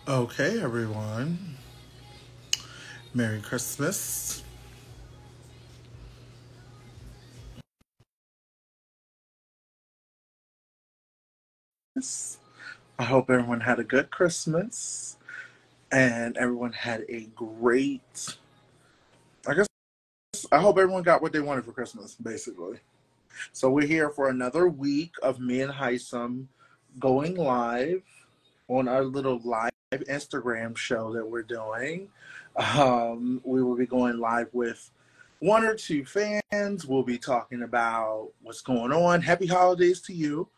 Okay, everyone. Merry Christmas. I hope everyone had a good Christmas and everyone had a great, I guess, I hope everyone got what they wanted for Christmas, basically. So we're here for another week of me and Hisam going live on our little live Instagram show that we're doing. We will be going live with one or two fans. We'll be talking about what's going on. Happy holidays to you.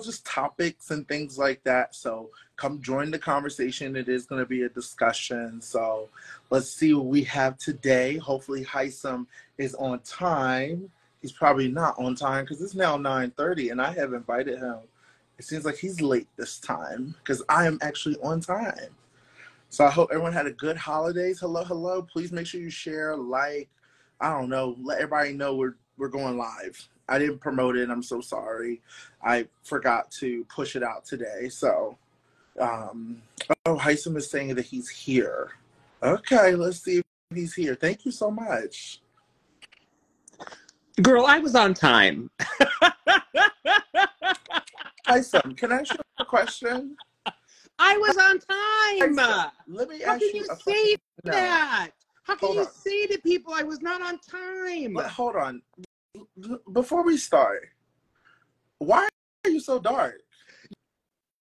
Just topics and things like that. So come join the conversation. It is going to be a discussion. So let's see what we have today. Hopefully Hisam is on time. He's probably not on time because it's now 9:30 and I have invited him. It seems like he's late this time because I am actually on time. So I hope everyone had a good holidays. Hello, hello. Please make sure you share, like, I don't know, let everybody know we're going live. I didn't promote it. I'm so sorry. I forgot to push it out today. So, Hisam is saying that he's here. Okay, let's see if he's here. Thank you so much. Girl, I was on time. Hisam, can I ask you a question? I was on time. Hisam, let me How ask can you you a say question. that? How can Hold you on. say to people I was not on time? But hold on. Before we start, why are you so dark?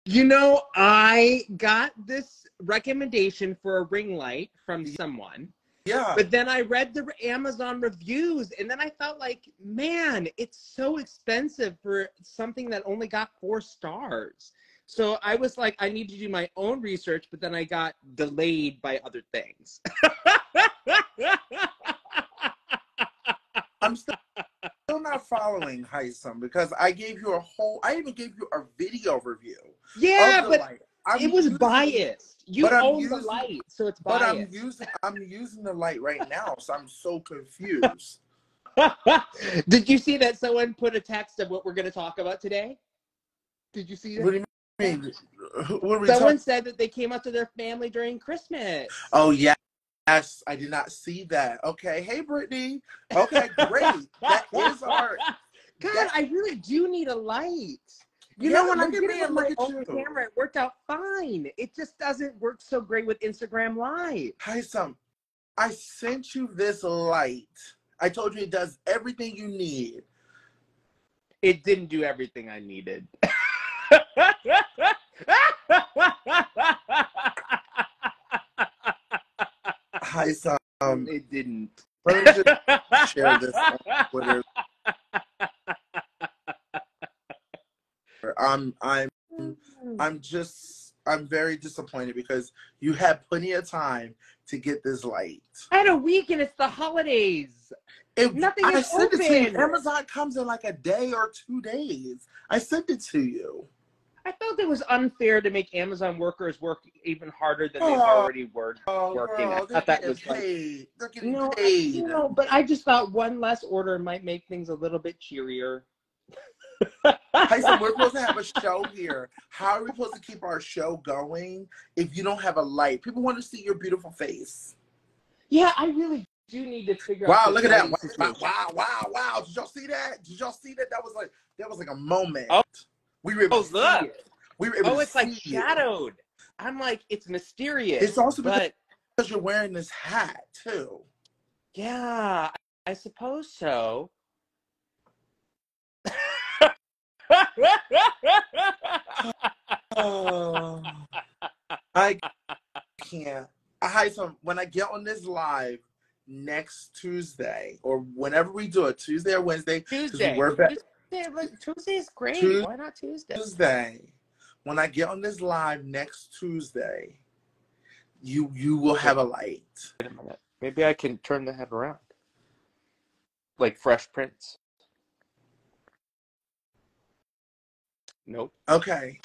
You know, I got this recommendation for a ring light from someone. Yeah. But then I read the Amazon reviews, and then I felt like, man, it's so expensive for something that only got 4 stars. So I was like, I need to do my own research, but then I got delayed by other things. I'm still not following Hisam because I even gave you a video review. Yeah, but it was biased. You own the light, so it's biased. But I'm using the light right now, so I'm so confused. Did you see that someone put a text of what we're going to talk about today? Did you see that? What do you mean? Someone said that they came up to their family during Christmas. Oh, yeah. Yes, I did not see that. Okay. Hey, Brittany. Okay, great. That is our... God, I really do need a light. You know, when I'm getting with my own camera, it worked out fine. It just doesn't work so great with Instagram Live. Hisam, I sent you this light. I told you it does everything you need. It didn't do everything I needed. Hisam, it didn't. Let me just share this on Twitter. I'm very disappointed because you had plenty of time to get this light. I had a week and it's the holidays. Nothing is open. Amazon comes in like a day or 2 days. I sent it to you. I felt it was unfair to make Amazon workers work even harder than they already were working. Girl, I thought that was paid. They're getting paid. But I just thought one less order might make things a little bit cheerier. Hisam, we're supposed to have a show here. How are we supposed to keep our show going if you don't have a light? People want to see your beautiful face. Yeah, I really do need to figure out. Wow, look at that. Wow. Did y'all see that? That was like a moment. Oh. We were able to see it. It's like shadowed. I'm like, it's mysterious. It's also because you're wearing this hat too. Yeah, I suppose so. Oh, I can't. Hisam, when I get on this live next Tuesday, or whenever we do it, Tuesday or Wednesday, Tuesday. Tuesday is great. Why not Tuesday? Tuesday. When I get on this live next Tuesday, you will have a light. Wait a minute. Maybe I can turn the head around. Like Fresh Prince. Nope. Okay.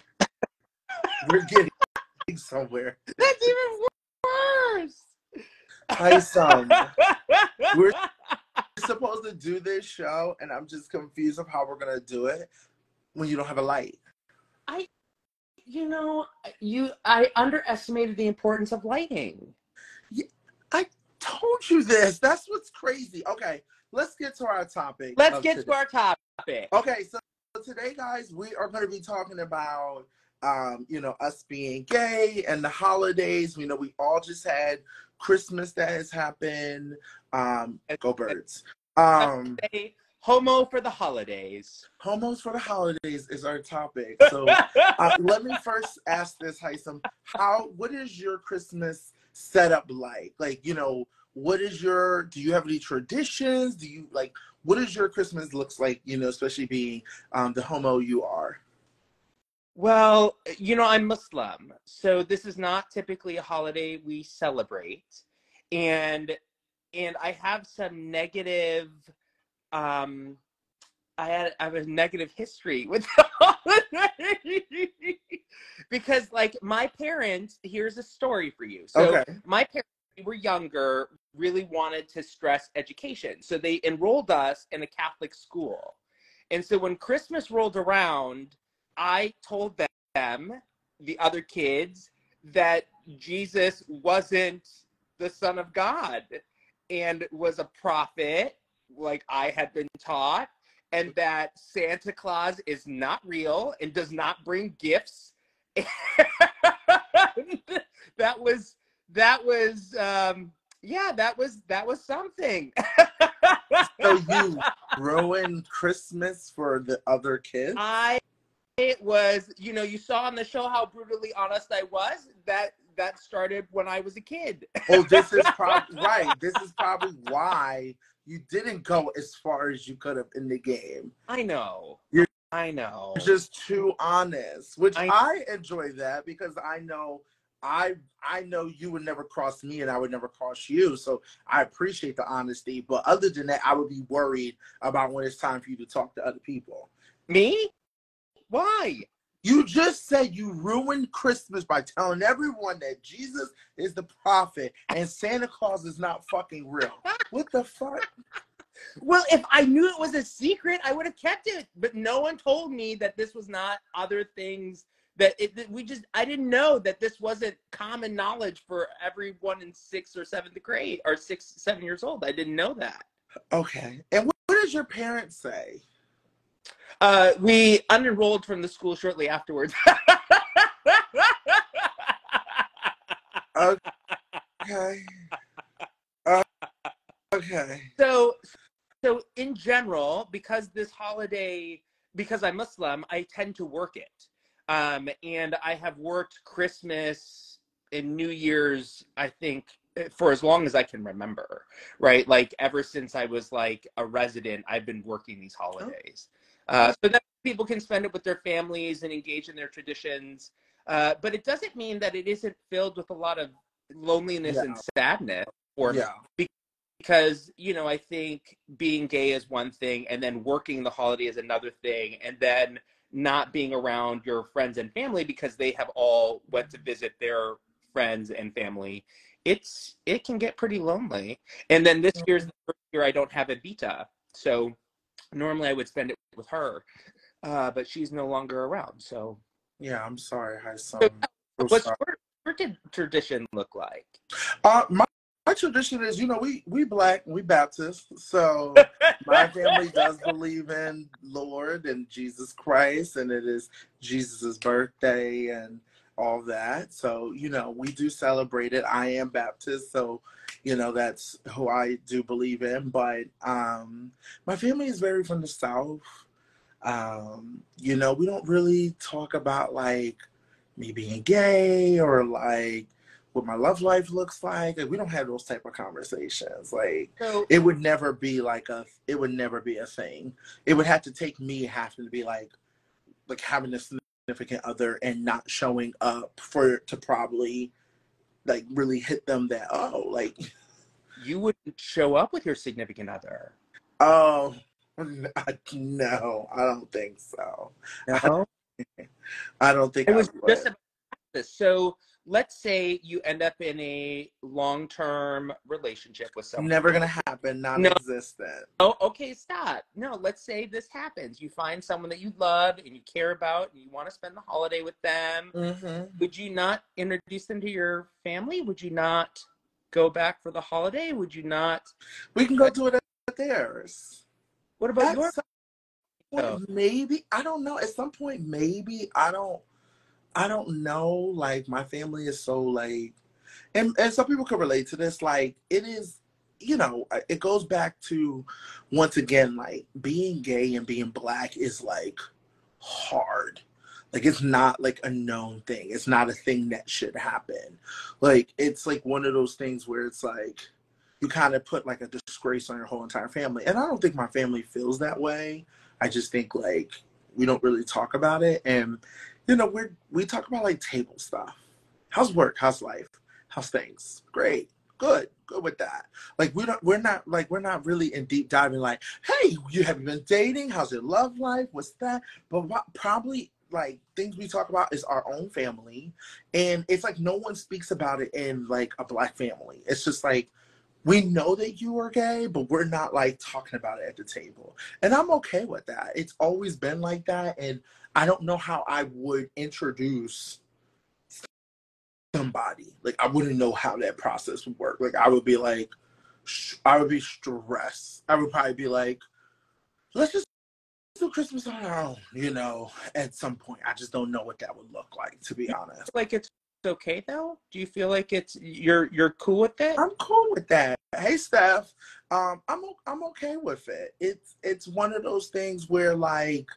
We're getting somewhere. That's even worse. Hisam, we're supposed to do this show, and I'm just confused of how we're gonna do it when you don't have a light. You know, I underestimated the importance of lighting. Yeah, I told you this. That's what's crazy. Okay, let's get to our topic Let's of get today. to our topic. Okay, so today, guys, we are going to be talking about, us being gay and the holidays. We know we all just had Christmas that has happened. Go Birds. Say homo for the holidays. Homos for the holidays is our topic. So let me first ask this, Hisam. What is your Christmas setup like? Like, do you have any traditions? What does your Christmas looks like, especially being the homo you are? Well, I'm Muslim, so this is not typically a holiday we celebrate. And I have some negative um I have a negative history with the holiday. Because like my parents, here's a story for you. So Okay. my parents, when we were younger, really wanted to stress education. So they enrolled us in a Catholic school. And so when Christmas rolled around, I told them, the other kids, that Jesus wasn't the Son of God and was a prophet, like I had been taught, and that Santa Claus is not real and does not bring gifts. that was that was something. So you ruined Christmas for the other kids? It was, you saw on the show how brutally honest I was. That started when I was a kid. Oh, this is probably right. This is probably why you didn't go as far as you could have in the game. I know. You're I know. just too honest, which I I enjoy that because I know you would never cross me and I would never cross you. So I appreciate the honesty. But other than that, I would be worried about when it's time for you to talk to other people. Me? Why? You just said you ruined Christmas by telling everyone that Jesus is the prophet and Santa Claus is not fucking real. What the fuck? Well, if I knew it was a secret, I would have kept it. But no one told me that this was not other things I didn't know that this wasn't common knowledge for everyone in 6th or 7th grade or 6, 7 years old. I didn't know that. Okay. And what did your parents say? We unenrolled from the school shortly afterwards. Okay. Uh, okay. So in general, because I'm Muslim, I tend to work it. And I have worked Christmas and New Year's, I think, for as long as I can remember, right? Like ever since I was like a resident, I've been working these holidays. So that people can spend it with their families and engage in their traditions. But it doesn't mean that it isn't filled with a lot of loneliness and sadness, or because I think being gay is one thing, and then working the holiday is another thing, and then not being around your friends and family because they have all went to visit their friends and family. It can get pretty lonely. And then this year's the first year I don't have a Vita, so normally I would spend it with her, but she's no longer around. So yeah, I'm sorry, Hisam. so what's Sorry. your tradition look like? My tradition is, we Black, we Baptist, so my family does believe in Lord and Jesus Christ, and it is Jesus's birthday and all that. So, we do celebrate it. I am Baptist, so, that's who I do believe in. But my family is very from the South. We don't really talk about like me being gay or like what my love life looks like. We don't have those type of conversations. Like it would never be it would never be a thing. It would have to take me having to be like having a significant other and not showing up to probably like really hit them that, oh, like you wouldn't show up with your significant other. Oh, no, I don't think so. No? I don't think I I was just would. about this. So let's say you end up in a long-term relationship with someone. Never gonna happen, No. non-existent. Oh, okay, stop. No, let's say this happens. You find someone that you love and you care about and you want to spend the holiday with them. Mm-hmm. Would you not introduce them to your family? Would you not go back for the holiday? Would you not? We can go do it at theirs. What about At your some point, maybe. I don't know. At some point, maybe. I don't know. Like, my family is so, like, and some people can relate to this. Like, it is, you know, it goes back to, once again, like, being gay and being Black is, like, hard. Like, it's not, like, a known thing. It's not a thing that should happen. Like, it's, like, one of those things where it's, like, you kind of put, like, a disgrace on your whole entire family. And I don't think my family feels that way. I just think, like, we don't really talk about it. And, you know, we talk about, like, table stuff. How's work? How's life? How's things? Great. Good with that. Like, we're not really in deep diving, like, hey, you have been dating? How's your love life? What's that? But probably, like, things we talk about is our own family. And it's like no one speaks about it in, like, a Black family. It's just like, we know that you are gay, but we're not, like, talking about it at the table. And I'm okay with that. It's always been like that. And I don't know how I would introduce somebody. Like, I wouldn't know how that process would work. Like, I would be stressed. I would probably be like, let's just do Christmas on our own, you know, at some point. I just don't know what that would look like, to be honest. like it's okay though? Do you feel like you're cool with it? I'm cool with that. Hey, Steph, I'm okay with it. It's one of those things where, like,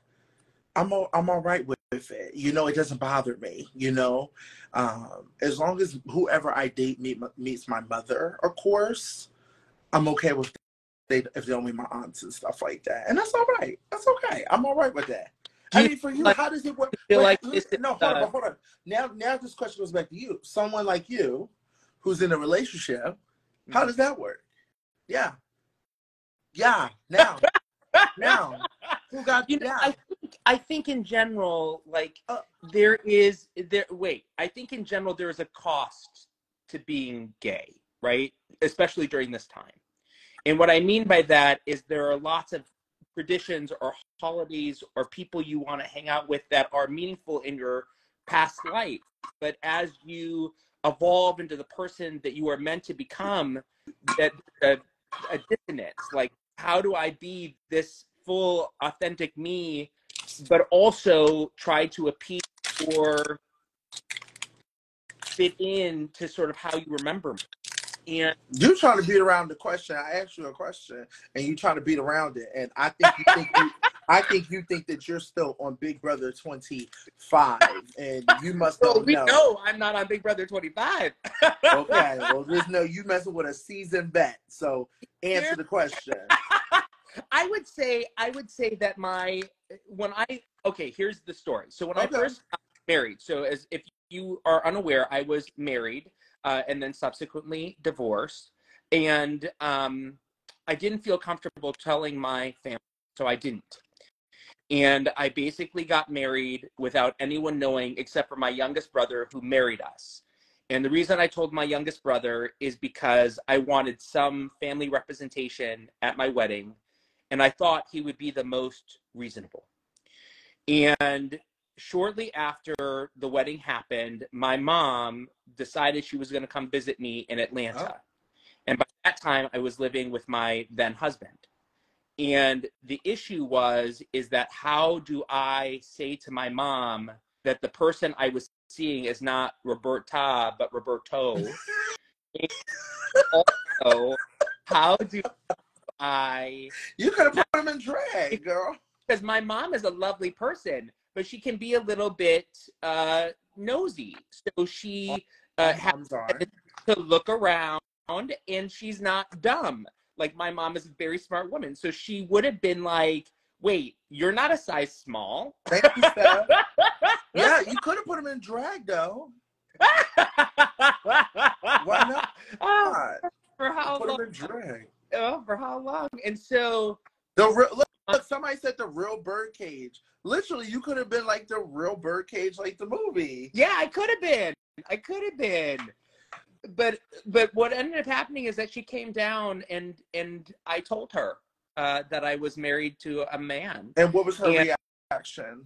I'm all right with it. You know, it doesn't bother me, you know. As long as whoever I date meets my mother, of course, I'm okay with it if they don't meet my aunts and stuff like that. And that's all right. That's okay. I'm all right with that. I mean, for you, how does it work? Feel like No, hold on. Now this question goes back to you. Someone like you who's in a relationship, how does that work? Yeah. Now. Who got I think in general, like, I think in general there is a cost to being gay, right? Especially during this time. And what I mean by that is there are lots of traditions or holidays or people you want to hang out with that are meaningful in your past life. But as you evolve into the person that you are meant to become, that a dissonance, like, how do I be this full, authentic me, but also try to appease or fit in to sort of how you remember me? And you trying to beat around the question. I asked you a question, and you trying to beat around it. And I think you think that you're still on Big Brother 25, and you must don't know. No, I'm not on Big Brother 25. Okay, well, just know you messing with a seasoned vet. So answer the question. I would say that here's the story. So when I first got married, so as if you are unaware, I was married and then subsequently divorced, and I didn't feel comfortable telling my family, so I didn't. And I basically got married without anyone knowing except for my youngest brother, who married us. And the reason I told my youngest brother is because I wanted some family representation at my wedding, and I thought he would be the most reasonable. And shortly after the wedding happened, my mom decided she was going to come visit me in Atlanta. And by that time, I was living with my then husband. And the issue is that how do I say to my mom that the person I was seeing is not Roberta, but Roberto? And also, how do You could have put him in drag, girl. Because my mom is a lovely person, but she can be a little bit nosy. So she had to look around, and she's not dumb. Like, my mom is a very smart woman. So she would have been like, wait, you're not a size small. Thank you, Steph. Yeah, you could have put him in drag, though. Why not? For how put long? Him in drag. Oh, for how long? And so look, somebody said the real birdcage. Literally, you could have been like the real birdcage, like the movie. Yeah, I could have been. I could have been. But what ended up happening is that she came down and I told her that I was married to a man. And what was her reaction?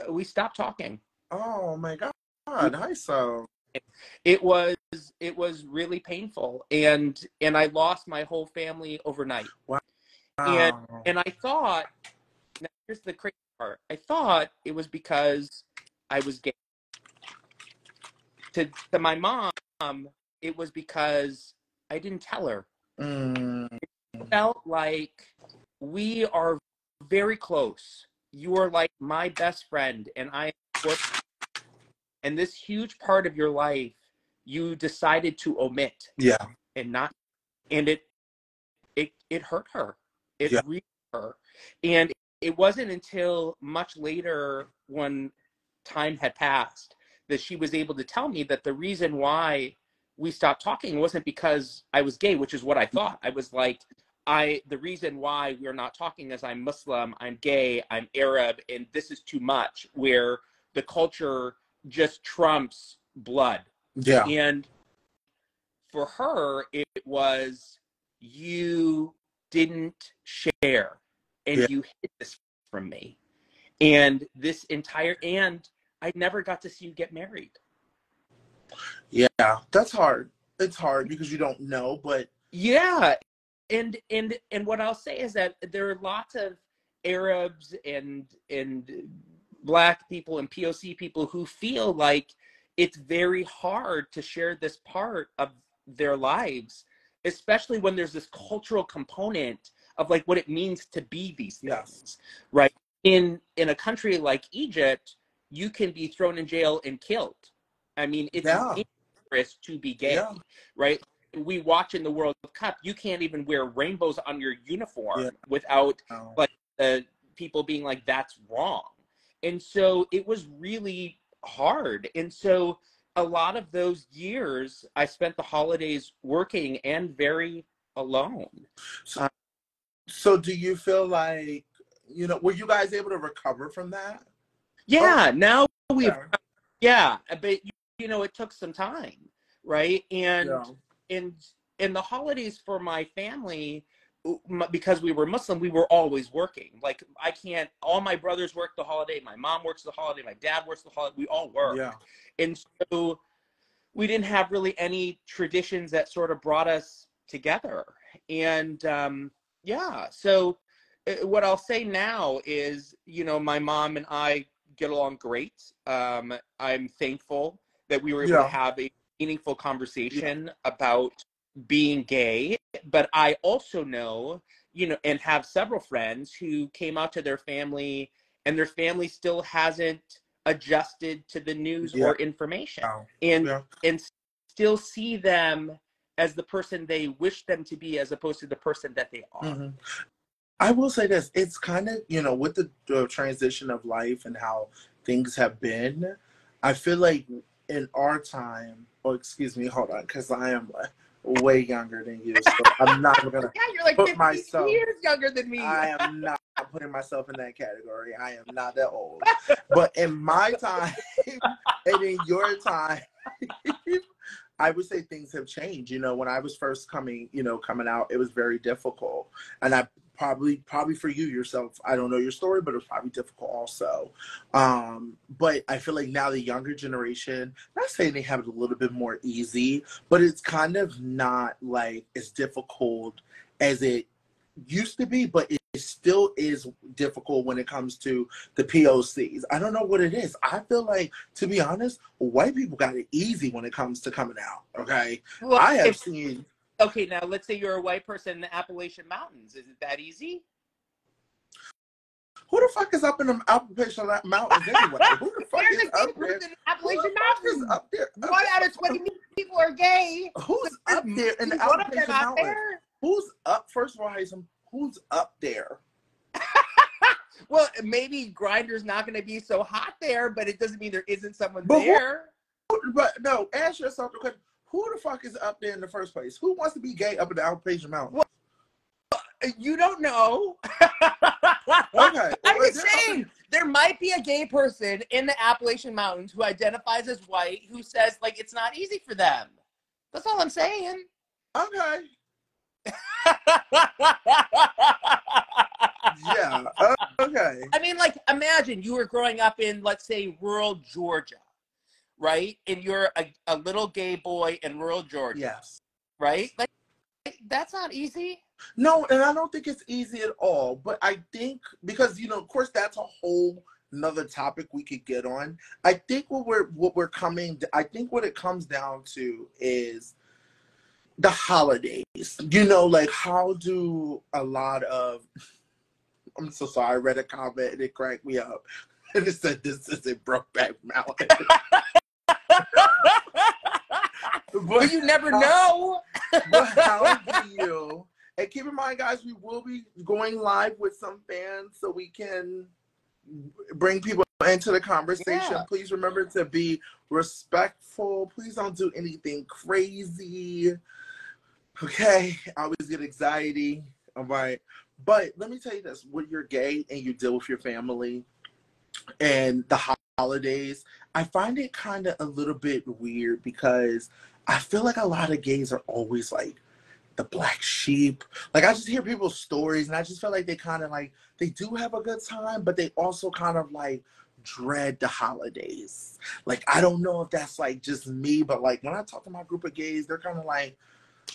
We stopped talking. Oh my God. Hi, so. It was really painful, and I lost my whole family overnight. Wow. And I thought, now here's the crazy part. I thought it was because I was gay. To my mom, it was because I didn't tell her. It felt like we are very close. You are like my best friend, and I am. And this huge part of your life, you decided to omit. Yeah. And not, and it hurt her. It really hurt her. And it wasn't until much later, when time had passed, that she was able to tell me that the reason why we stopped talking wasn't because I was gay, which is what I thought. I was like, the reason why we're not talking is I'm Muslim, I'm gay, I'm Arab, and this is too much, where the culture just trumps blood. Yeah. And for her, it was, you didn't share, and you hid this from me. And this entire, and I never got to see you get married. Yeah, that's hard. It's hard because you don't know, but yeah. And what I'll say is that there are lots of Arabs and Black people and POC people who feel like it's very hard to share this part of their lives, especially when there's this cultural component of like what it means to be these things, right? In a country like Egypt, you can be thrown in jail and killed. I mean, it's dangerous to be gay, right? We watch in the World Cup, you can't even wear rainbows on your uniform without like people being like, that's wrong. And so it was really hard. And so a lot of those years, I spent the holidays working and very alone. So do you feel like, you know, were you guys able to recover from that? Yeah, now we've, but you know, it took some time, right? And in the holidays for my family, because we were Muslim, we were always working. Like, I can't, all my brothers work the holiday, my mom works the holiday, my dad works the holiday, we all work. Yeah. And so we didn't have really any traditions that sort of brought us together. And so what I'll say now is, you know, my mom and I get along great. I'm thankful that we were able to have a meaningful conversation about being gay, but I also know, you know, and have several friends who came out to their family and their family still hasn't adjusted to the news or information, and still see them as the person they wish them to be as opposed to the person that they are. I will say this, it's kind of, you know, with the transition of life and how things have been, I feel like in our time, excuse me, hold on, because I am way younger than you, so I'm not gonna you're like put myself years younger than me. I am not putting myself in that category. I am not that old. But in my time and in your time, I would say things have changed. You know, when I was first coming out, it was very difficult. And I probably for you yourself, I don't know your story, but it was probably difficult also. But I feel like now the younger generation, not saying they have it a little bit more easy, but it's kind of not like as difficult as it used to be, but it still is difficult when it comes to the POCs. I don't know what it is. I feel like, to be honest, white people got it easy when it comes to coming out. Okay, well, I have seen. Okay, now let's say you're a white person in the Appalachian Mountains. Is it that easy? Who the fuck is up in the Appalachian Mountains anyway? Who the fuck is up there? In the Appalachian Mountains? Up there? 1 out of 20 people are gay. Who's up there in the Appalachian Mountains? Who's up? First of all, Hisam, who's up there? Well, maybe Grindr's not going to be so hot there, but it doesn't mean there isn't someone there. But no, ask yourself the question: who the fuck is up there in the first place? Who wants to be gay up in the Appalachian Mountains? Well, you don't know. Okay. I'm just saying, there might be a gay person in the Appalachian Mountains who identifies as white who says, like, it's not easy for them. That's all I'm saying. Okay. Yeah. Okay. I mean, like, imagine you were growing up in, let's say, rural Georgia, right? And you're a little gay boy in rural Georgia. Yes. Right? Like, that's not easy. No, and I don't think it's easy at all. But I think because, you know, of course, that's a whole another topic we could get on. I think what it comes down to is the holidays. You know, like how do a lot of I'm so sorry, I read a comment and it cracked me up. And it said this isn't Brokeback Mountain. But you never know. But how do you, and keep in mind, guys, we will be going live with some fans so we can bring people into the conversation. Yeah. Please remember to be respectful. Please don't do anything crazy. Okay? I always get anxiety. All right. But let me tell you this, when you're gay and you deal with your family and the holidays, I find it kind of a little bit weird because I feel like a lot of gays are always like the black sheep. Like I just hear people's stories and I just feel like they kind of like, they do have a good time, but they also kind of like dread the holidays. Like, I don't know if that's like just me, but like when I talk to my group of gays, they're kind of like,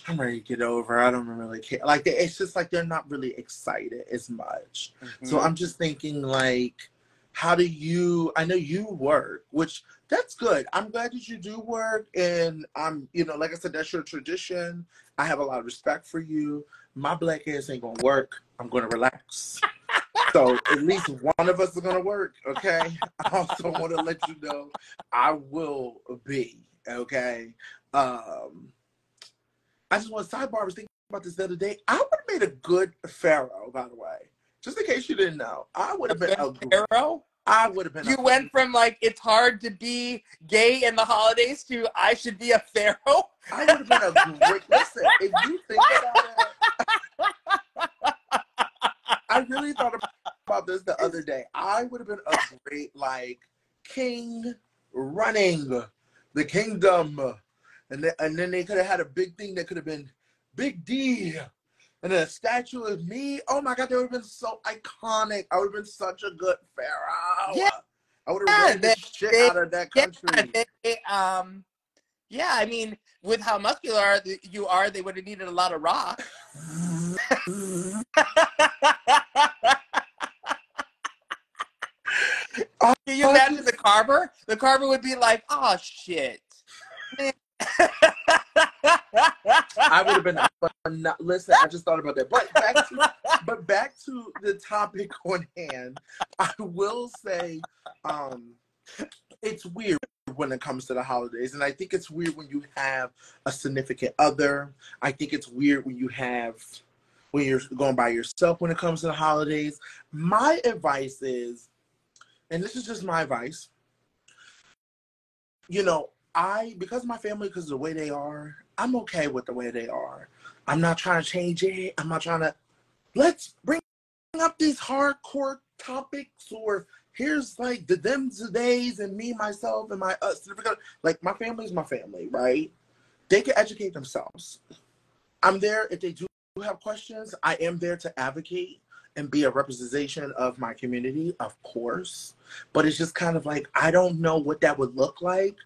I'm ready to get over. I don't really care. Like, it's just like they're not really excited as much. Mm-hmm. So I'm just thinking like, how do you, I know you work, which that's good. I'm glad that you do work. And I'm, you know, like I said, that's your tradition. I have a lot of respect for you. My black ass ain't going to work. I'm going to relax. So at least one of us is going to work. Okay. I also want to let you know I will be. Okay. I just want to sidebar. I was thinking about this the other day. I would have made a good pharaoh, by the way. Just in case you didn't know. I would have been a pharaoh? I would have been You went from like, it's hard to be gay in the holidays to I should be a pharaoh? I would have been a great, listen, if you think about it, I really thought about this the other day. I would have been a great, like, king running the kingdom. And then they could have had a big thing that could have been Big D. And then a statue of me. Oh my God, that would have been so iconic. I would have been such a good pharaoh. Yeah. I would have ran the shit out of that country. Yeah, I mean, with how muscular you are, they would have needed a lot of rock. Can you imagine the carver? The carver would be like, oh, shit. I would have been listen, I just thought about that. But back to the topic on hand, I will say it's weird when it comes to the holidays. And I think it's weird when you have a significant other. I think it's weird when you're going by yourself when it comes to the holidays. My advice is, and this is just my advice, you know, because my family, because of the way they are, I'm okay with the way they are. I'm not trying to change it. I'm not trying to, let's bring up these hardcore topics, or here's like the thems, the days, and me, myself, and my significant, like my family is my family, right? They can educate themselves. I'm there if they do have questions. I am there to advocate and be a representation of my community, of course. But it's just kind of like, I don't know what that would look like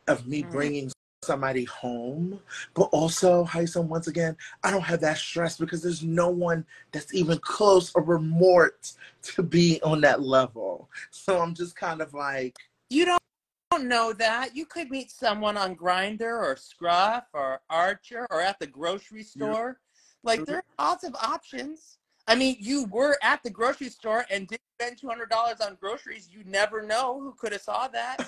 of me bringing somebody home. But also, Hisam, once again, I don't have that stress because there's no one that's even close or remote to be on that level. So I'm just kind of like, you don't know that. You could meet someone on Grindr or Scruff or Archer or at the grocery store. Like, there are lots of options. I mean, you were at the grocery store and didn't spend $200 on groceries. You never know who could have saw that.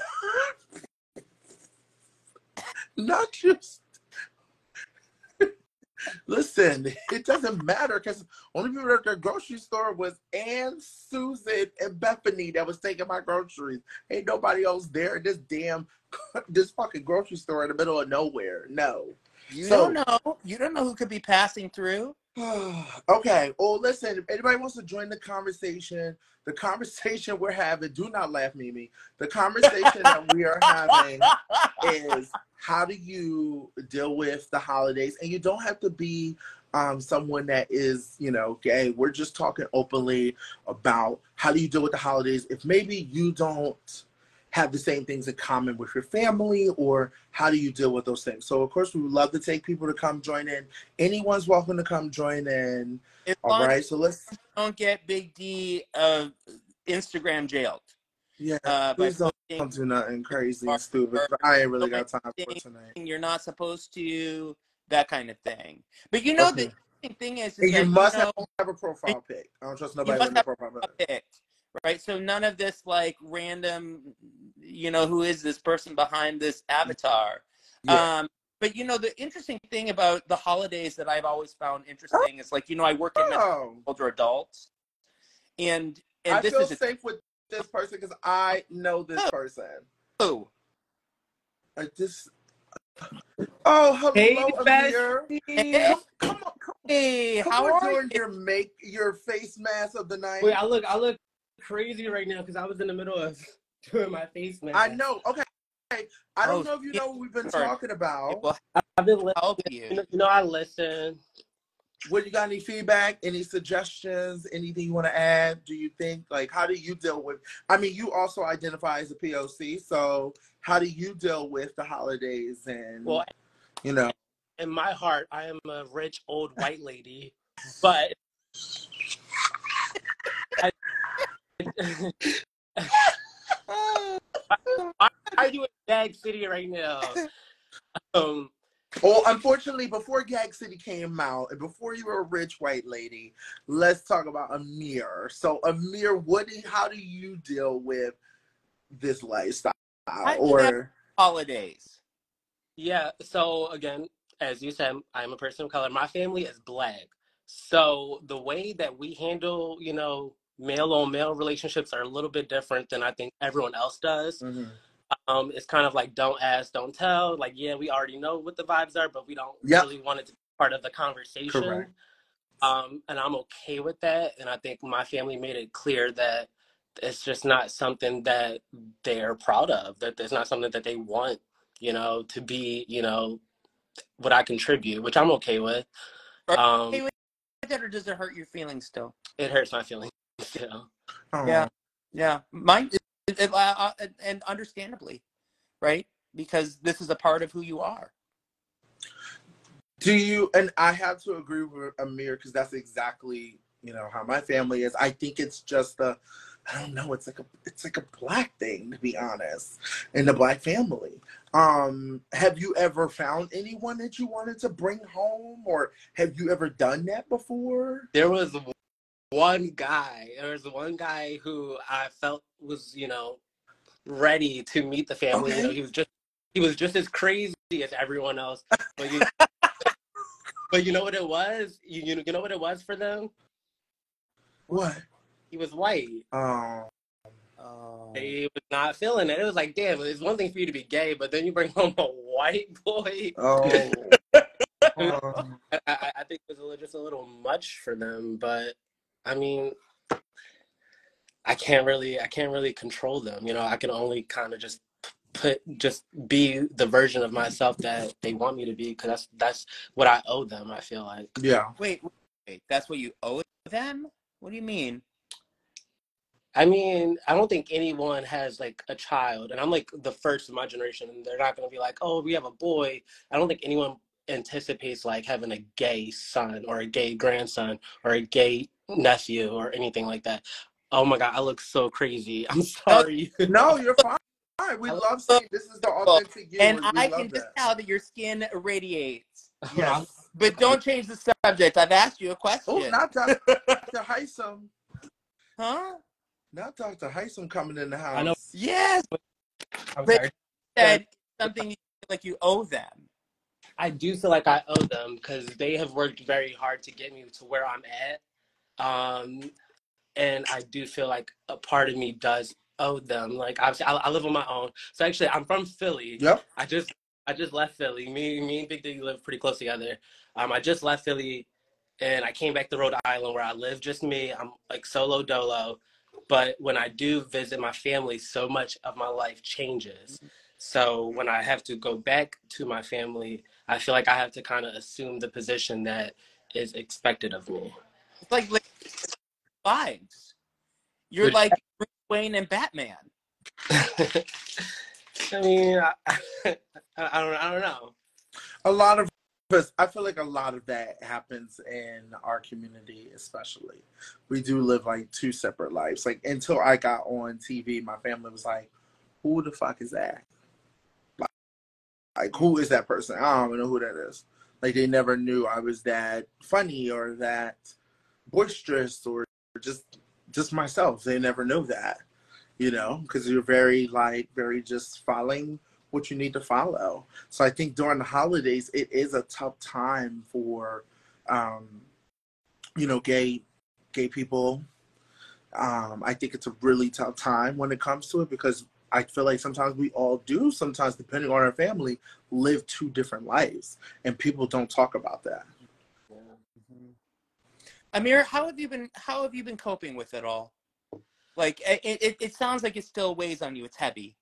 Not just listen, it doesn't matter because only people at the grocery store was Ann, Susan, and Bethany that was taking my groceries. Ain't nobody else there in this fucking grocery store in the middle of nowhere. No. You don't know. You don't know who could be passing through. Okay. Well, listen, if anybody wants to join the conversation we're having, do not laugh, Mimi. The conversation that we are having is how do you deal with the holidays? And you don't have to be someone that is, gay. We're just talking openly about how do you deal with the holidays if maybe you don't have the same things in common with your family, or how do you deal with those things? So, of course, we would love to take people to come join in. Anyone's welcome to come join in. As All long right, as so let's. you don't get Big D Instagram jailed. Yeah, By please posting don't do nothing crazy or, and stupid. or I ain't really got time for something tonight. you're not supposed to, that kind of thing. But the Okay. interesting thing is And you that must have a profile pic. I don't trust you nobody must with no have profile a pic. pic, right? So none of this like random, who is this person behind this avatar? Yeah. But the interesting thing about the holidays that I've always found interesting is like, I work in mental Oh, older adults, and I this feel is safe with this person because I know this person. oh, I just. Oh, Hey, hello, Amir. bestie. hey, Come on, come Come how on, are doing you? your face mask of the Wait, night. I look crazy right now because I was in the middle of doing my face I mask. know. Okay. I don't Oh, know if you know what we've been sorry. talking It about. will I've been listening. help you. I listen. What, you got any feedback, any suggestions, anything you want to add? Do you think, like, how do you deal with, I mean, you also identify as a POC, so how do you deal with the holidays and, Well, you know? in my heart, I am a rich old white lady, but I, why are you in Dag City right now? Um, Well, unfortunately, before Gag City came out and before you were a rich white lady, let's talk about Amir. So, Amir, how do you deal with this lifestyle? How do you have Or, holidays? yeah. So again, as you said, I'm a person of color. My family is Black, so the way that we handle, male on male relationships are a little bit different than I think everyone else does. mhm. It's kind of like don't ask, don't tell. Like, yeah, we already know what the vibes are, but we don't Yep, really want it to be part of the conversation. correct. And I'm okay with that. And I think my family made it clear that it's just not something that they're proud of, that there's not something that they want, to be, what I contribute, which I'm okay with. Are you okay Um, with that, or does it hurt your feelings still? it hurts my feelings. Yeah, Oh. yeah. Mine, and understandably, right? Because this is a part of who you are. Do you, and I have to agree with Amir because that's exactly, how my family is. I think it's just I don't know, it's like a Black thing, to be honest, in the Black family. Have you ever found anyone that you wanted to bring home, or have you ever done that before? There was one guy. There was one guy who I felt was, ready to meet the family. Okay. He was just as crazy as everyone else. But you know what it was? You know what it was for them? What? He was white. Oh. Oh. They was not feeling it. It was like, damn, it's one thing for you to be gay, but then you bring home a white boy. Oh. I think it was just a little much for them, but I mean, I can't really control them. I can only kind of just be the version of myself that they want me to be, because that's what I owe them, I feel like. Yeah. Wait, that's what you owe them? What do you mean? I mean, I don't think anyone has like a child, and I'm like the first of my generation, and they're not going to be like, oh, we have a boy. I don't think anyone anticipates like having a gay son or a gay grandson or a gay nephew or anything like that. Oh my God, I look so crazy. I'm No, sorry. No, you're fine. We I love look saying this is the beautiful, authentic you, and and we I love can just that. tell that your skin radiates. Yes. But don't change the subject. I've asked you a Oh, question. not Dr. Hisam. Huh? Not Dr. Hisam coming in the I know. house. Yes, I'm but sorry. you said something you feel like you owe them. I do feel like I owe them because they have worked very hard to get me to where I'm at. And I do feel like a part of me does owe them. Like obviously, I live on my own. So actually, I'm from Philly. Yep. I just left Philly. Me and Big D live pretty close together. I just left Philly and I came back to Rhode Island where I live just me. I'm like solo dolo. But when I do visit my family, so much of my life changes. So when I have to go back to my family, I feel like I have to kind of assume the position that is expected of me. It's like lives. You're Which, like Bruce Wayne and Batman. I mean, I don't know. A lot of us, I feel like a lot of that happens in our community, especially. We do live like two separate lives. Like until I got on TV, my family was like, "Who the fuck is that? Like who is that person? I don't even know who that is." Like they never knew I was that funny or that boisterous or just myself. They never knew that, you know, because you're very just following what you need to follow. So I think during the holidays, it is a tough time for, you know, gay people. I think it's a really tough time when it comes to it because I feel like sometimes we all do, sometimes depending on our family, live two different lives, and people don't talk about that. Amir, how have you been coping with it all? Like it sounds like it still weighs on you. It's heavy.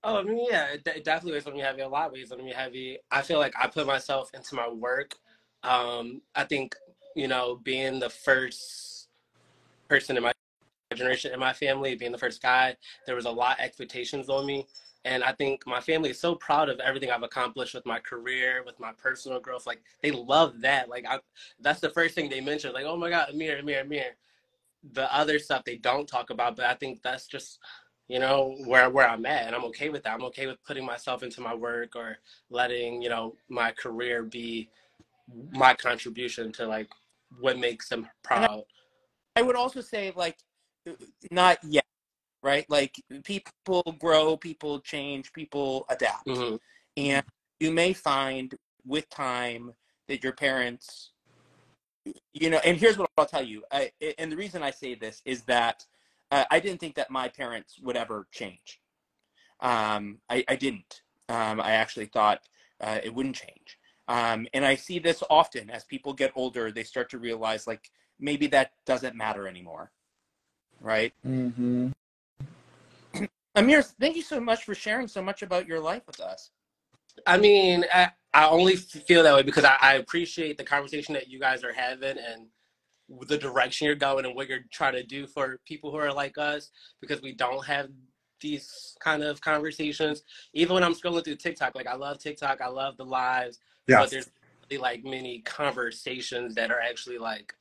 Oh, I mean, yeah, it definitely weighs on me heavy. A lot weighs on me heavy. I feel like I put myself into my work. I think, you know, being the first person in my generation, in my family, being the first guy, there was a lot of expectations on me. And I think my family is so proud of everything I've accomplished with my career, with my personal growth. Like, they love that. Like, that's the first thing they mention. Like, oh my God, Amir, Amir, Amir. The other stuff they don't talk about, but I think that's just, you know, where I'm at, and I'm okay with that. I'm okay with putting myself into my work or letting, you know, my career be my contribution to like what makes them And proud. I would also say like not yet, right? Like people grow, people change, people adapt. Mm-hmm. And you may find with time that your parents, you know, and here's what I'll tell you. And the reason I say this is that I didn't think that my parents would ever change. I didn't. I actually thought it wouldn't change. And I see this often as people get older, they start to realize like maybe that doesn't matter anymore. Right? Mm-hmm. Amir, thank you so much for sharing so much about your life with us. I mean, I only feel that way because I appreciate the conversation that you guys are having and the direction you're going and what you're trying to do for people who are like us, because we don't have these kind of conversations. Even when I'm scrolling through TikTok, like I love TikTok, I love the lives, but Yes. there's really like many conversations that are actually like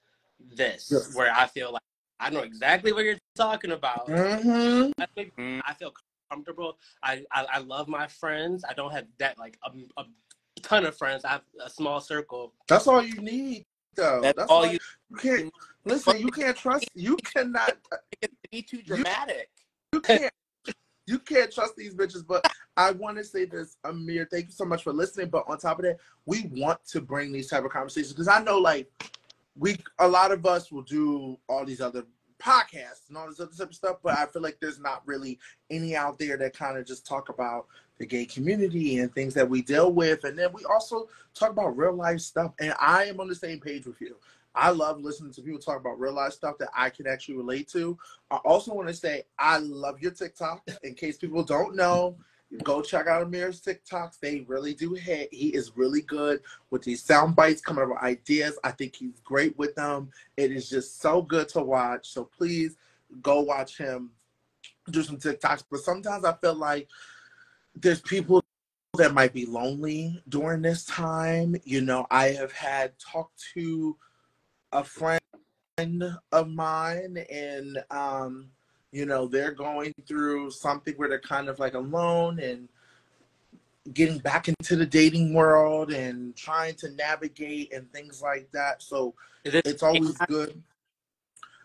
this, Yes. where I feel like I know exactly what you're talking about. Mm-hmm. I feel comfortable. I love my friends. I don't have that like a ton of friends. I have a small circle. That's all you need, though. That's That's all all you you can't need. listen. You can't trust. You cannot. It's be too dramatic. You can't. You can't trust these bitches. But I want to say this, Amir. Thank you so much for listening. But on top of that, we want to bring these type of conversations because I know, like, a lot of us will do all these other podcasts and all this other type of stuff, but I feel like there's not really any out there that kind of just talk about the gay community and things that we deal with, and then we also talk about real life stuff. And I am on the same page with you. I love listening to people talk about real life stuff that I can actually relate to. I also want to say I love your TikTok. In case people don't know, go check out Amir's TikToks. They really do hit. He is really good with these sound bites, coming up with ideas. I think he's great with them. It is just so good to watch. So please go watch him do some TikToks. But sometimes I feel like there's people that might be lonely during this time. You know, I have had talked to a friend of mine, and you know, they're going through something where they're kind of like alone and getting back into the dating world and trying to navigate and things like that. So Is it? it's always good.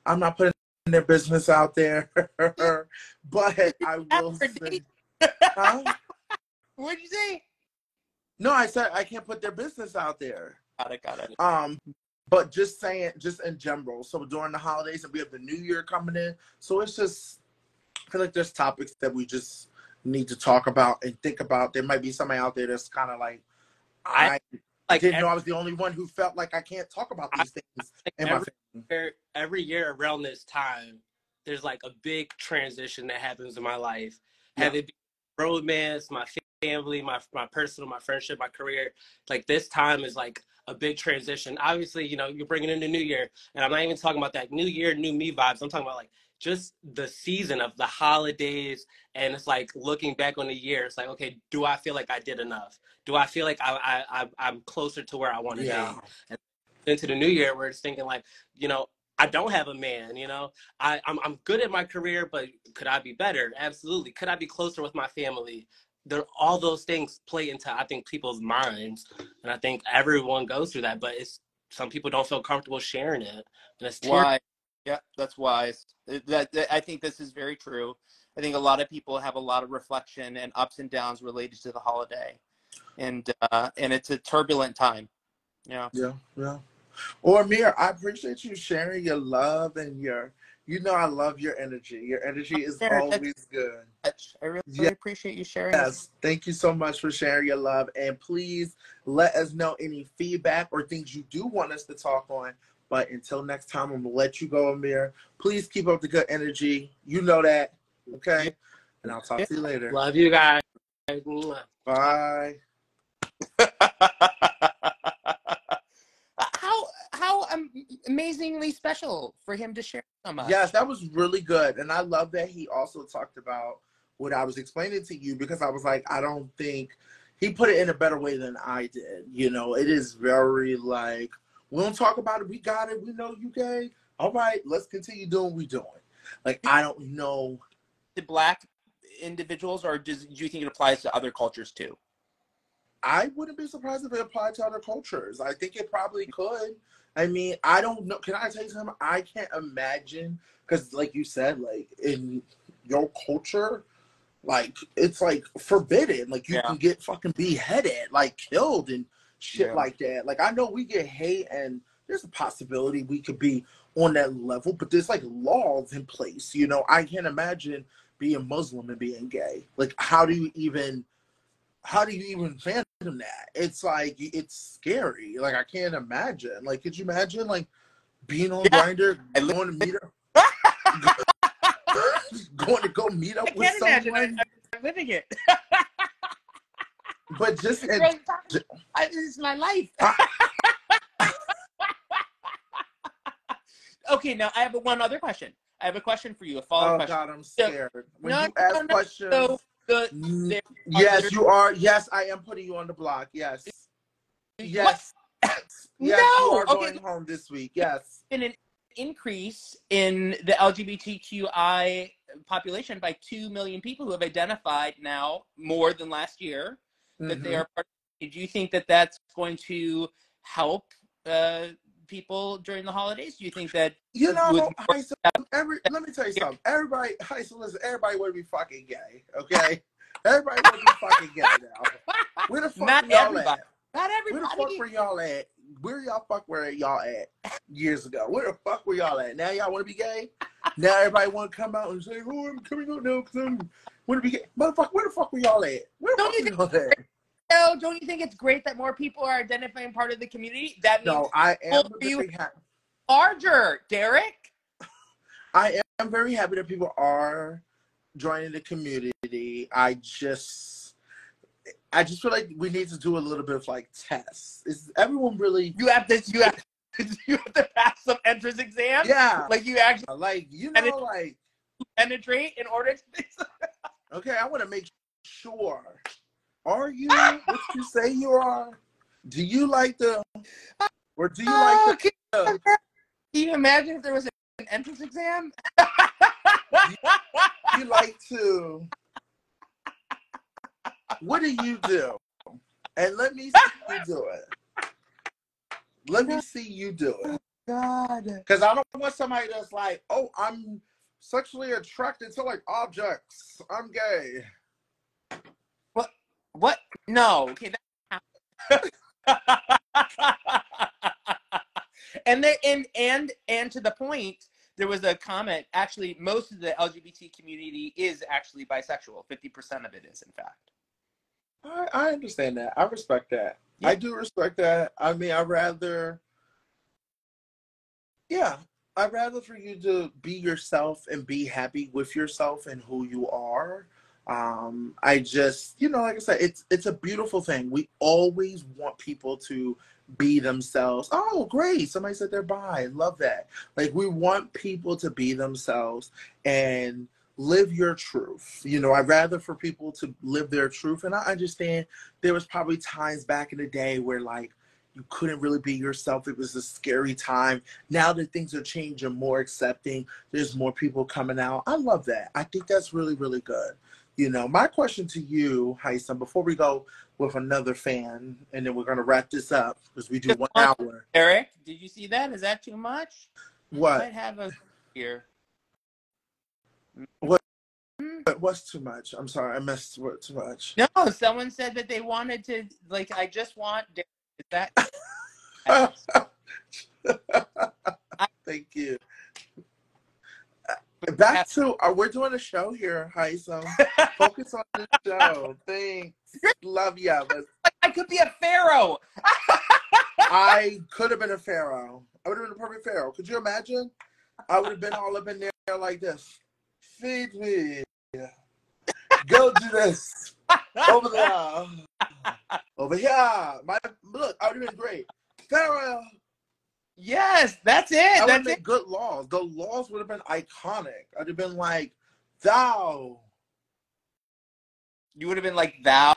I'm not putting their business out there, but I will say, huh? What'd you say? No, I said I can't put their business out there. Got it. But just saying, just in general. So during the holidays, and we have the New Year coming in, so it's just, I feel like there's topics that we just need to talk about and think about. There might be somebody out there that's kind of like, I like didn't know I was the only one who felt like I can't talk about these things in my family. every year around this time, there's like a big transition that happens in my life. Yeah. Have it be romance, my family, my personal, my friendship, my career. Like this time is like a big transition. Obviously, you know, you're bringing in the new year, and I'm not even talking about that new year, new me vibes. I'm talking about like just the season of the holidays, and it's like looking back on the year. It's like, okay, do I feel like I did enough? Do I feel like I'm closer to where I want to Yeah. be? And into the new year, where it's thinking like, you know, I don't have a man, you know, I'm good at my career, but could I be better? Absolutely. Could I be closer with my family? There, all those things play into, I think, people's minds, and I think everyone goes through that. But it's some people don't feel comfortable sharing it, and it's Why? Yeah, that's wise. I think this is very true. I think a lot of people have a lot of reflection and ups and downs related to the holiday, and it's a turbulent time. Yeah. Yeah. Yeah. Or Amir, I appreciate you sharing your love and your, you know, I love your energy. Your energy is always good. I really appreciate you sharing this. Yes, thank you so much for sharing your love. And please let us know any feedback or things you do want us to talk on. But until next time, I'm going to let you go, Amir. Please keep up the good energy. You know that. Okay? And I'll talk to you later. Love you guys. Bye. How amazingly special for him to share so much. Yes, that was really good. And I love that he also talked about what I was explaining to you, because I was like, I don't think he put it in a better way than I did. You know, it is very like, we don't talk about it. We got it. We know you gay. All right, let's continue doing what we're doing. Like, I don't know. To Black individuals, or do you think it applies to other cultures too? I wouldn't be surprised if it applied to other cultures. I think it probably could. I mean, I don't know. Can I tell you something? I can't imagine, because like you said, like in your culture, like it's like forbidden. Like you can get fucking beheaded, like killed and shit like that. Like I know we get hate, and there's a possibility we could be on that level, but there's like laws in place. You know, I can't imagine being Muslim and being gay. Like how do you even fathom that? It's like, it's scary. Like I can't imagine. Like, could you imagine like being on Grindr, going to meet up, going to go meet up with someone? Imagine. I'm living it. But just this is my life. Okay, now I have one other question. I have a question for you. A follow-up question. Oh God, I'm scared. When you ask questions. Yes, you are. Yes, I am putting you on the block. Yes. Yes. Yes, you are going home this week. Yes. Been an increase in the LGBTQI population by 2 million people who have identified now more than last year that they are part of. Do you think that that's going to help people during the holidays? Do you think that, you know, let me tell you something. Everybody, listen, everybody want to be fucking gay, okay? Everybody want to be fucking gay now. Where the fuck Not y'all everybody. at? Not everybody. Where the fuck were y'all at? Where y'all at years ago? Where the fuck were y'all at? Now y'all want to be gay? Now everybody want to come out and say, "Oh, I'm coming out now because I want to be gay." Motherfucker, where the fuck were y'all at? Where the fuck were y'all at? No, don't you think it's great that more people are identifying part of the community? That means I am very happy. Larger, Derek. I am very happy that people are joining the community. I just feel like we need to do a little bit of like tests. Is everyone really? You have to pass some entrance exams. Yeah, like you actually like penetrate in order to. Okay, I want to make sure. Are you what you say you are? Do you like the? Or do you like the? Can you imagine if there was an entrance exam? You like to? What do you do? And let me see you do it. Let me see you do it. God. Because I don't want somebody that's like, oh, I'm sexually attracted to like objects. I'm gay. What? No. Okay. And to the point, there was a comment. Actually, most of the LGBT community is actually bisexual. 50% of it is, in fact. I understand that. I respect that. I do respect that. I mean, I'd rather for you to be yourself and be happy with yourself and who you are. I just, like I said, it's a beautiful thing. We always want people to be themselves. Oh, great. Somebody said they're bi. Love that. Like, we want people to be themselves and live your truth. I'd rather for people to live their truth. And I understand there was probably times back in the day where, like, you couldn't really be yourself. It was a scary time. Now that things are changing, more accepting, there's more people coming out. I love that. I think that's really, really good. My question to you, Hisam, before we go with another fan, and then we're going to wrap this up because we do 1 hour. Eric, did you see that? Is that too much? What? Might have a here. What's too much? I'm sorry, I missed what too much. No, someone said that they wanted to, like, I just want. Is that? Thank you. Back to, we're doing a show here, Hisam. Focus on the show. Thanks. Love ya. I could be a pharaoh. I could have been a pharaoh. I would have been a perfect pharaoh. Could you imagine? I would have been all up in there like this. Feed me. Go do this. Over there. Over here. Look, I would have been great. Pharaoh. Yes, that's it. I would That's have made good laws. The laws would have been iconic. I'd have been like, thou. You would have been like thou.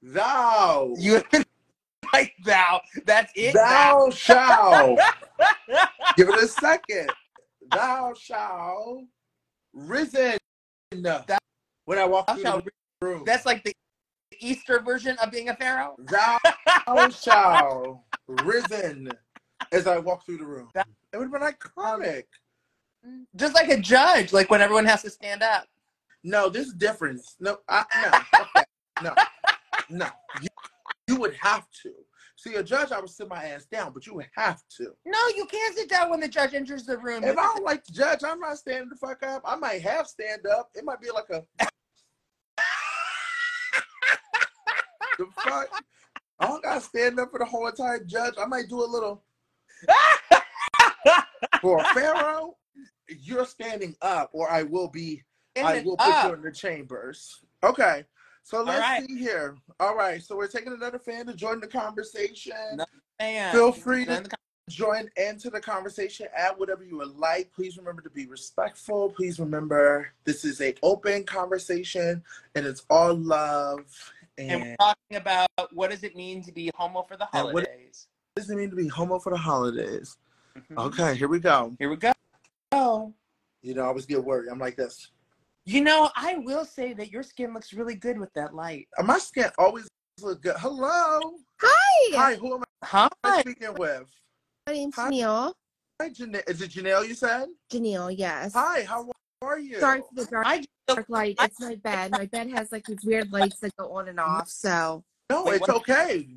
Thou. You would have been like thou. That's it. Thou shalt. Give it a second. Thou shalt risen. When I walk through the room. That's like the Easter version of being a pharaoh. Thou shalt risen as I walk through the room. It would have been iconic. Just like a judge, like when everyone has to stand up. No, there's difference. No. No. You would have to. See, a judge, I would sit my ass down, but you would have to. No, you can't sit down when the judge enters the room. If I don't like the judge, I'm not standing the fuck up. I might have stand up. It might be like a... The fuck? I don't got to stand up for the whole entire judge. I might do a little... For a pharaoh, you're standing up, or I will put you in the chambers. Okay. So let's see here. All right. So we're taking another fan to join the conversation. Feel free to join into the conversation. Add whatever you would like. Please remember to be respectful. Please remember this is an open conversation and it's all love. And we're talking about what does it mean to be homo for the holidays. What does it mean to be homo for the holidays? Mm-hmm. Okay, here we go. Here we go. I always get worried. I'm like this. I will say that your skin looks really good with that light. My skin always looks good. Hello. Hi. Hi, who am I speaking with? My name's Janelle. Hi, Janelle. Is it Janelle you said? Janelle, yes. Hi, how are you? Sorry for the dark light. It's my bed. My bed has like these weird lights that go on and off, so. No, it's okay.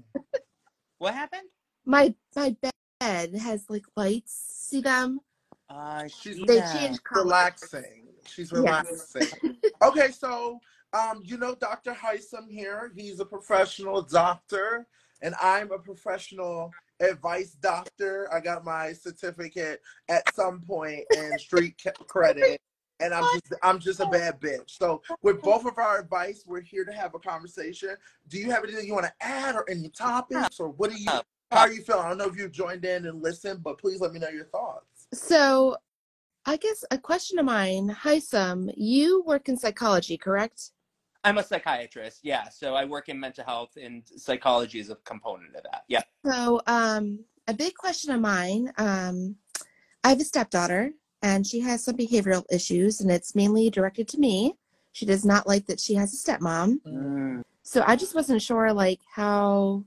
What happened? My bed has like lights. See them? They change color. Relaxing. She's relaxing. Yes. Okay, so Dr. Hisam here. He's a professional doctor, and I'm a professional advice doctor. I got my certificate at some point in street credit, and I'm just a bad bitch. So with both of our advice, we're here to have a conversation. Do you have anything you want to add or any topics, or how are you feeling? I don't know if you've joined in and listened, but please let me know your thoughts. So I guess a question of mine, Hisam, you work in psychology, correct? I'm a psychiatrist, yeah. So I work in mental health, and psychology is a component of that, yeah. So a big question of mine, I have a stepdaughter, and she has some behavioral issues, and it's mainly directed to me. She does not like that she has a stepmom. So I just wasn't sure, like, how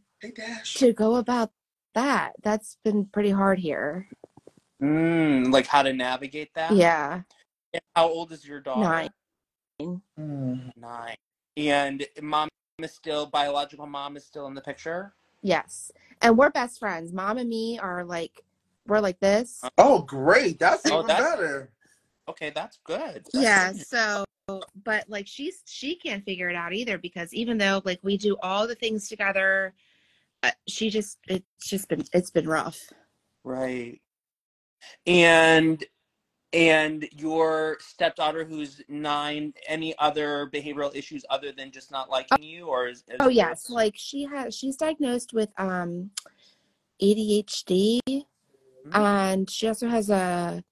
to go about that. That's been pretty hard here. Like how to navigate that? Yeah. And how old is your daughter? 9. 9. And biological mom is still in the picture? Yes. And we're best friends. Mom and me are like, we're like this. Oh, great. That's even better. Okay, that's good. So, but like she can't figure it out either, because even though like we do all the things together, it's been rough. Right. And your stepdaughter who's 9, any other behavioral issues other than just not liking you, or is Oh there? yes, like she's diagnosed with ADHD, and she also has a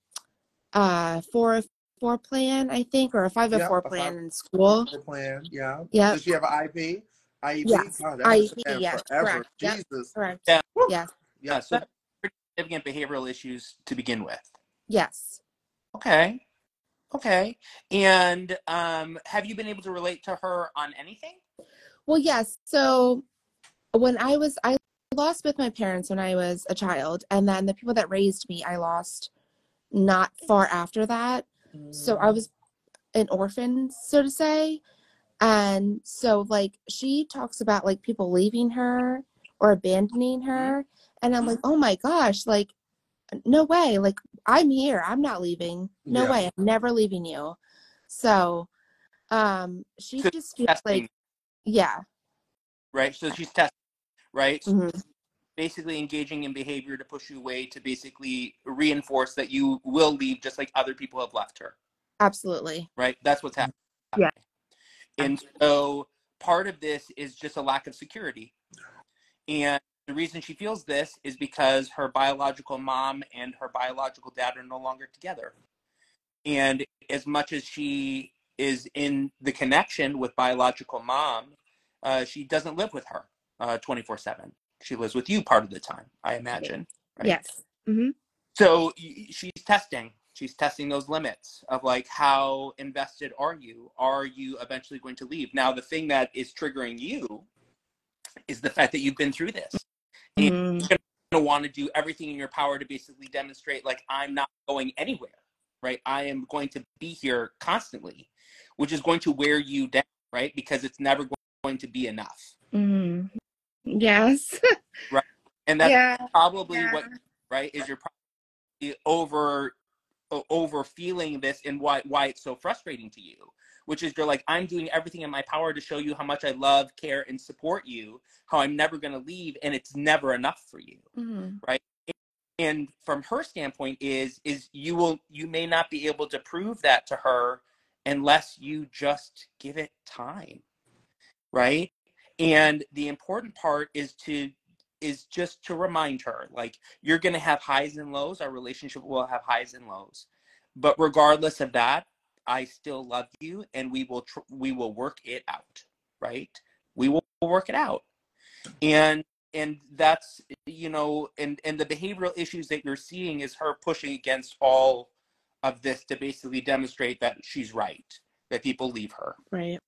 404 plan, I think, or a Yeah, 504 a plan in school. plan. Yeah. Yep. Does she have an IP? IEP? Yes. God, that has IEP. been Yes. forever. Correct. Yep. Jesus. Correct. Yeah. Woo. Yes. Yeah. Yep. So pretty significant behavioral issues to begin with. Yes. Okay. Okay. And have you been able to relate to her on anything? Well, yes. So when I lost both my parents when I was a child, and then the people that raised me, I lost not far after that. So I was an orphan, so to say. And so, like, she talks about, like, people leaving her or abandoning her. And I'm like, oh my gosh, like, no way. Like, I'm here. I'm not leaving. No Yeah. way. I'm never leaving you. So, she So just feels testing, like, yeah. right? So she's testing, right? So Mm-hmm. basically engaging in behavior to push you away, to basically reinforce that you will leave just like other people have left her. Absolutely. Right? That's what's happening. Yeah. And so part of this is just a lack of security. And the reason she feels this is because her biological mom and her biological dad are no longer together. And as much as she is in the connection with biological mom, she doesn't live with her 24/7. She lives with you part of the time, I imagine. Right? Yes. Mm-hmm. So she's testing. She's testing those limits of like, how invested are you? Are you eventually going to leave? Now, the thing that is triggering you is the fact that you've been through this. And Mm-hmm. you're going to want to do everything in your power to basically demonstrate, like, I'm not going anywhere, right? I am going to be here constantly, which is going to wear you down, right? Because it's never going to be enough, Mm-hmm. Yes. right? And that's Yeah. probably Yeah. what, right, is you're probably over feeling this, and why it's so frustrating to you, which is you're like, I'm doing everything in my power to show you how much I love, care, and support you, how I'm never going to leave, and it's never enough for you. Mm-hmm. Right? And from her standpoint is you may not be able to prove that to her unless you just give it time, right? And the important part is just to remind her, like, you're going to have highs and lows. Our relationship will have highs and lows, but regardless of that, I still love you, and we will work it out, right? We will work it out. And that's, and the behavioral issues that you're seeing is her pushing against all of this to basically demonstrate that she's right, that people leave her. Right.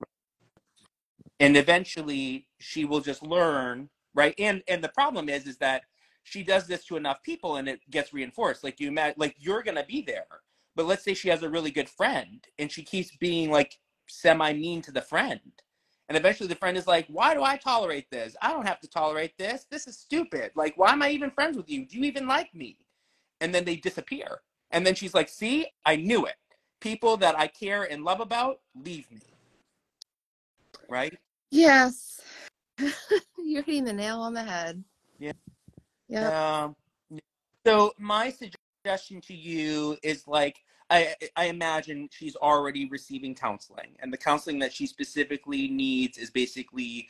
And eventually she will just learn, right? And the problem is that she does this to enough people and it gets reinforced. Like, you imagine, like, you're gonna be there, but let's say she has a really good friend and she keeps being like semi mean to the friend, and eventually the friend is like, why do I tolerate this? I don't have to tolerate this. This is stupid. Like, why am I even friends with you? Do you even like me? And then they disappear. And then she's like, see, I knew it. People that I care and love about leave me. Right? Yes. You're hitting the nail on the head. Yeah. Yep. So my suggestion to you is, like, I imagine she's already receiving counseling, and the counseling that she specifically needs is basically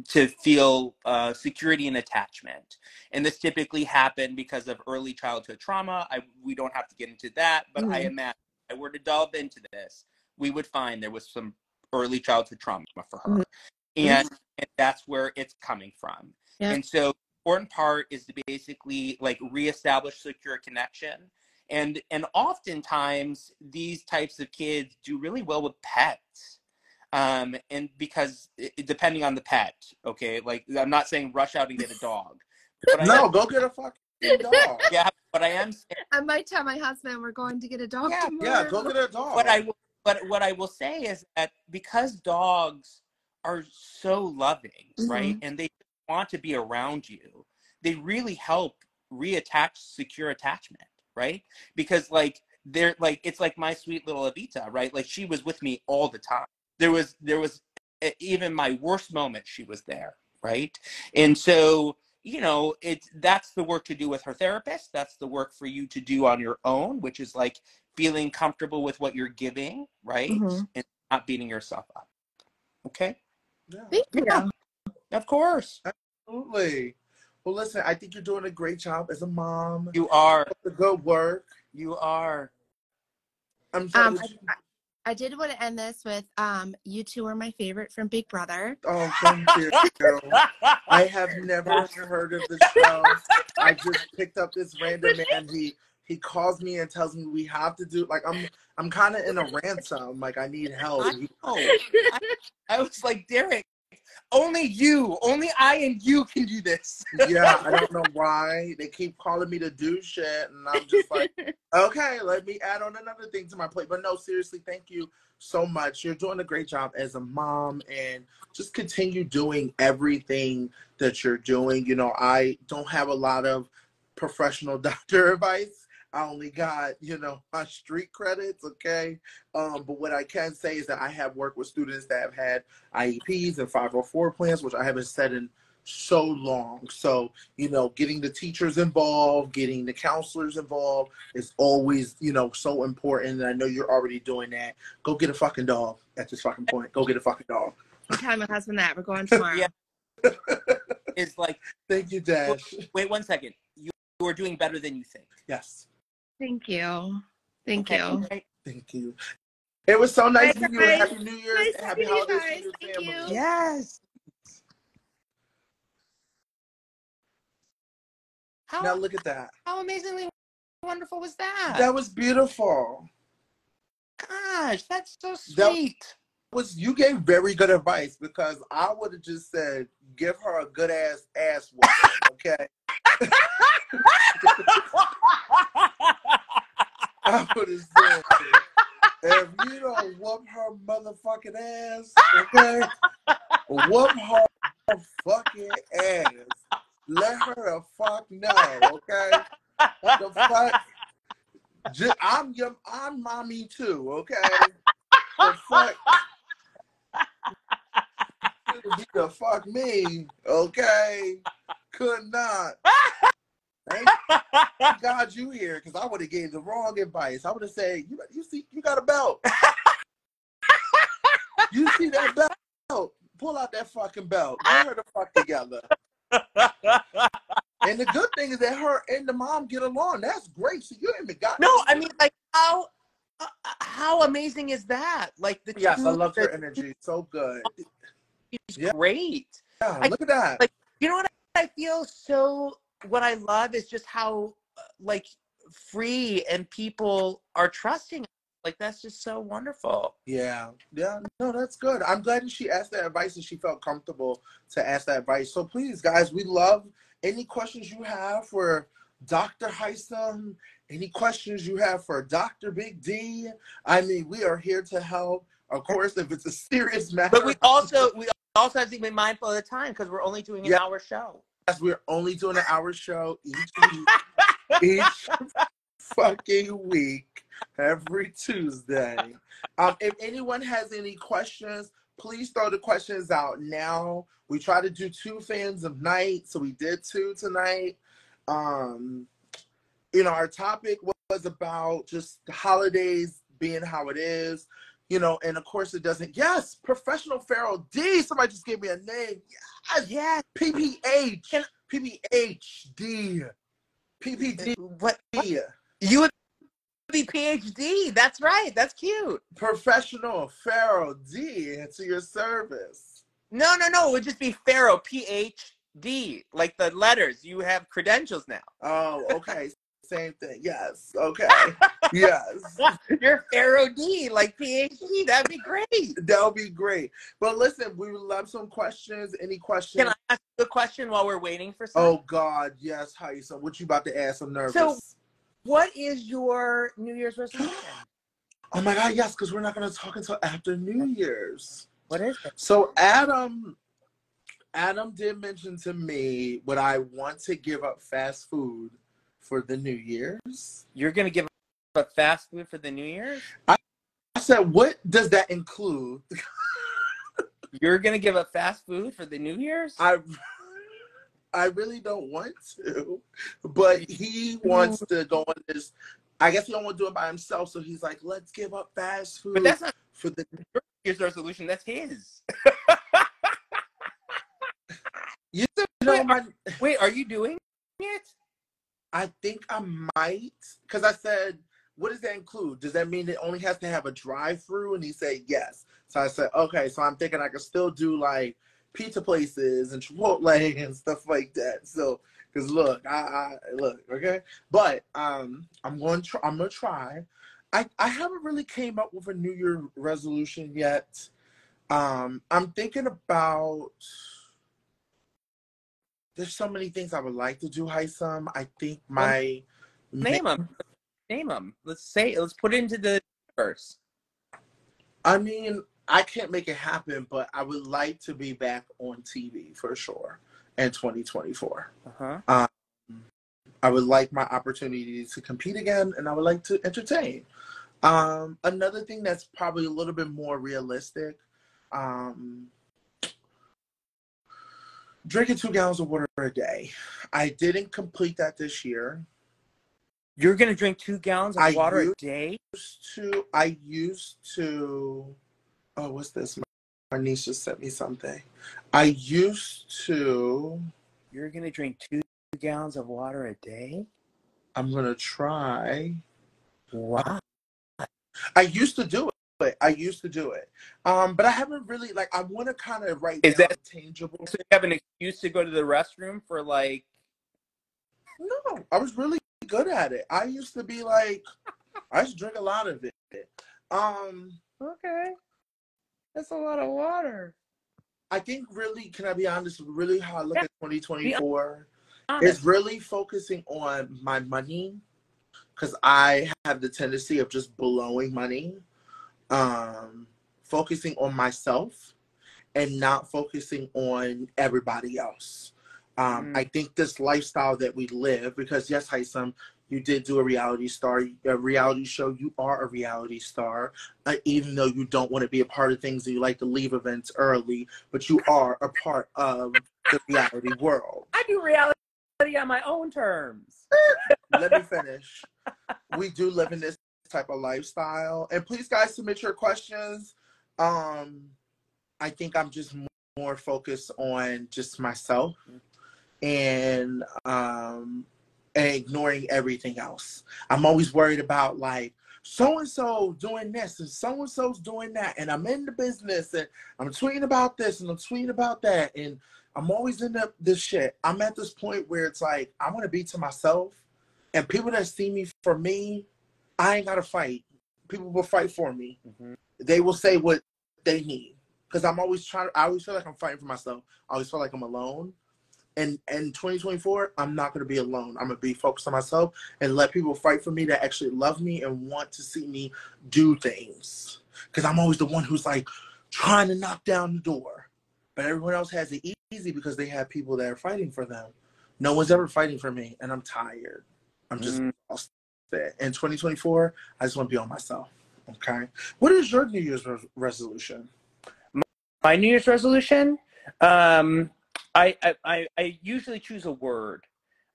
to feel security and attachment. And this typically happened because of early childhood trauma. We don't have to get into that, but I imagine if I were to delve into this, we would find there was some early childhood trauma for her. And that's where it's coming from. Yep. And so important part is to basically, like, reestablish secure connection. And oftentimes these types of kids do really well with pets. And because depending on the pet, okay, like, I'm not saying rush out and get a dog, but Go get a fucking dog. Yeah, but I am saying, I might tell my husband we're going to get a dog tomorrow. Yeah, go get a dog. what I will say is that because dogs are so loving, right, and they want to be around you, they really help reattach secure attachment, right? Because, like, they're like, it's like my sweet little Evita, right? Like, she was with me all the time. There was even my worst moment, she was there, right? And so, you know, that's the work to do with her therapist. That's the work for you to do on your own, which is like feeling comfortable with what you're giving, right? Mm-hmm. And not beating yourself up. Okay? Yeah, Thank you. Yeah, of course. absolutely. Well, listen, I think you're doing a great job as a mom. You are. The good work. You are. I'm sorry. I did want to end this with you two are my favorite from Big Brother. Oh, thank you. I have never heard of the show. I just picked up this random man. He calls me and tells me we have to do, like, I'm kind of in a ransom. Like, I need help. I was like, Derek, only I and you can do this. Yeah, I don't know why. They keep calling me to do shit. And I'm just like, okay, let me add on another thing to my plate. But no, seriously, thank you so much. You're doing a great job as a mom. And just continue doing everything that you're doing. You know, I don't have a lot of professional doctor advice. I only got, you know, my street credits, okay? But what I can say is that I have worked with students that have had IEPs and 504 plans, which I haven't said in so long. So, you know, getting the teachers involved, getting the counselors involved is always, you know, so important. And I know you're already doing that. Go get a fucking dog at this fucking point. Go get a fucking dog. I'm telling my husband that. We're going tomorrow. Yeah. It's like, thank you, Dash. Wait 1 second. You are doing better than you think. Yes. Thank you. Thank Okay. you. Thank you. It was so nice meeting you. Guys. Happy New Year's. Nice And happy meeting you holidays guys. to your Thank family. you. Yes. Now look at that. How amazingly wonderful was that? That was beautiful. Gosh, that's so sweet. You gave very good advice, because I would have just said, give her a good ass whooping, okay? I would have said, if you don't whoop her motherfucking ass, okay? Whoop her fucking ass. Let her the fuck know, okay? The fuck. I'm mommy too, okay? The fuck. The fuck me, okay? Could not. Thank God you here, because I would have gave the wrong advice. I would have said, you see, you got a belt. You see that belt? Pull out that fucking belt. Get her the fuck together. And the good thing is that her and the mom get along. That's great. So you ain't even got. No, I mean, like, how amazing is that? Like, the yes, I love her energy. So good. It's great. Yeah, look at that. Like, you know what I feel? So what I love is just how like free and people are trusting. Like, that's just so wonderful. Yeah. No, that's good. I'm glad that she asked that advice and she felt comfortable to ask that advice. So please, guys, we love any questions you have for Dr. Hisam, any questions you have for Dr. Big D. I mean, we are here to help. Of course, if it's a serious matter. But we also have to be mindful of the time, because we're only doing an hour show. Yes, we're only doing an hour show each fucking week, every Tuesday. If anyone has any questions, please throw the questions out now. We try to do 2 fans of night, so we did 2 tonight. You know, our topic was about just the holidays being how it is. You know, and of course it doesn't. Yes, Professional Pharaoh D. Somebody just gave me a name. Yes. PPH. PPHD. PPD. What? You would be PhD. That's right. That's cute. Professional Pharaoh D. To your service. No. It would just be Pharaoh, PhD. Like the letters. You have credentials now. Oh, okay. Same thing. Yes. Okay. Yes. You're Pharaoh D, like PhD. That'd be great. That would be great. But listen, we would love some questions. Any questions? Can I ask you a question while we're waiting for some? Oh, God. Yes. Hisam, what you about to ask? I'm nervous. So, what is your New Year's resolution? Oh, my God. Yes, because we're not going to talk until after New Year's. What is it? So, Adam did mention to me, would I want to give up fast food for the New Year's? You're going to give up fast food for the New Year's? I said, what does that include? You're gonna give up fast food for the New Year's? I really don't want to, but he wants to go on this. I guess he don't want to do it by himself, so he's like, let's give up fast But food that's not for the your New Year's resolution. That's his. you So know are you doing it? I think I might, because I said, what does that include? Does that mean it only has to have a drive-through? And he said yes. So I said, okay. So I'm thinking I could still do like pizza places and Chipotle and stuff like that. So, because look, I look, okay. But I'm going to try. I'm gonna try. I haven't really came up with a New Year resolution yet. I'm thinking about. There's so many things I would like to do, Hisam. I think Well, my name them. Name them. Let's put it into the universe. I mean, I can't make it happen, but I would like to be back on TV for sure in 2024. Uh-huh. I would like my opportunity to compete again, and I would like to entertain. Another thing that's probably a little bit more realistic, drinking 2 gallons of water a day. I didn't complete that this year. You're gonna drink 2 gallons of water a day? I used to. Oh, what's this? My niece just sent me something. I used to. You're gonna drink 2 gallons of water a day? I'm gonna try. Wow. I used to do it. But I haven't really like. I want to kind of write Is down that tangible. so you have an excuse to go to the restroom for like? No, I was really good at it. I used to be like, I used to drink a lot of it. Okay, that's a lot of water. I think really, can I be honest? Really, how I look at 2024 Honest. is really focusing on my money, because I have the tendency of just blowing money. Focusing on myself and not focusing on everybody else. I think this lifestyle that we live, because yes, Hisam, you did do a reality show. You are a reality star, even though you don't want to be a part of things and you like to leave events early, but you are a part of the reality world. I do reality on my own terms. Let me finish. We do live in this type of lifestyle. And please, guys, submit your questions. I think I'm just more focused on just myself and ignoring everything else. I'm always worried about like so-and-so doing this and so-and-so's doing that. And I'm in the business and I'm tweeting about this and I'm tweeting about that. And I'm always in this shit. I'm at this point where it's like, I want to be to myself, and people that see me for me, I ain't got to fight. People will fight for me. They will say what they need. Because I always feel like I'm fighting for myself. I always feel like I'm alone. And in 2024, I'm not going to be alone. I'm going to be focused on myself and let people fight for me that actually love me and want to see me do things. Because I'm always the one who's like trying to knock down the door. But everyone else has it easy because they have people that are fighting for them. No one's ever fighting for me, and I'm tired. I'm just exhausted. In 2024, I just want to be on myself. Okay? What is your New Year's resolution? My New Year's resolution? I usually choose a word,